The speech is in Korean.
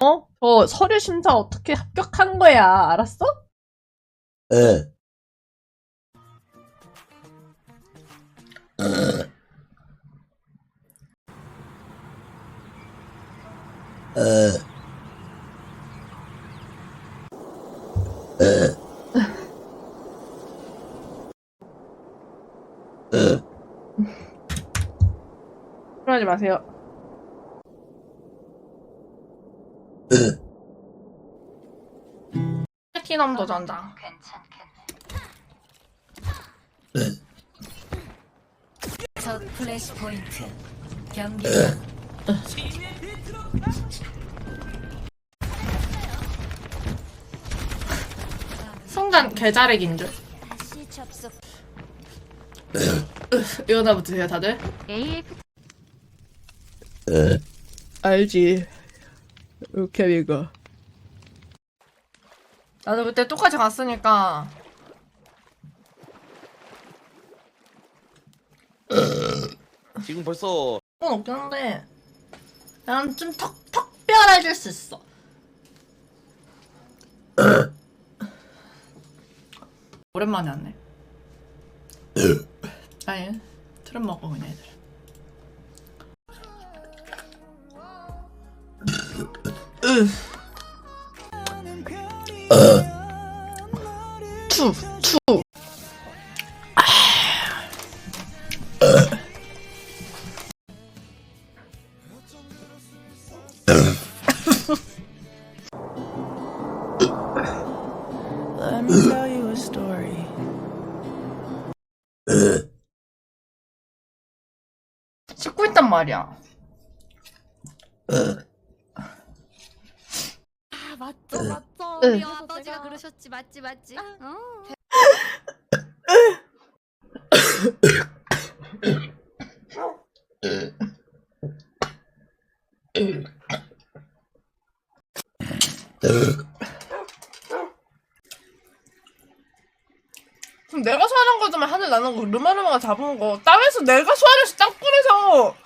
저 서류 심사 어떻게 합격한 거야, 알았어? 에. 그러지 마세요. 플래티넘 도전장. 첫 플래시 포인트 경기 순간 개자렉인 줄. 다시 접속. 일어나보세요, 다들. AF 알지. 루케비가. 나도 그때 똑같이 갔으니까. 지금 벌써 그건 없긴 한데. 난 좀 특별해질 수 있어. 오랜만에 왔네. 아니, 트름 먹어, 그냥 애들. 투. Let me tell you a story. 씻고 있단 말이야. 맞죠. 우리 아버지가 그러셨지. 맞지. 그럼 내가 소환한 거지만 하늘 나는 거 르마르마가 잡은 거 땅에서 내가 소환해서 땅굴에서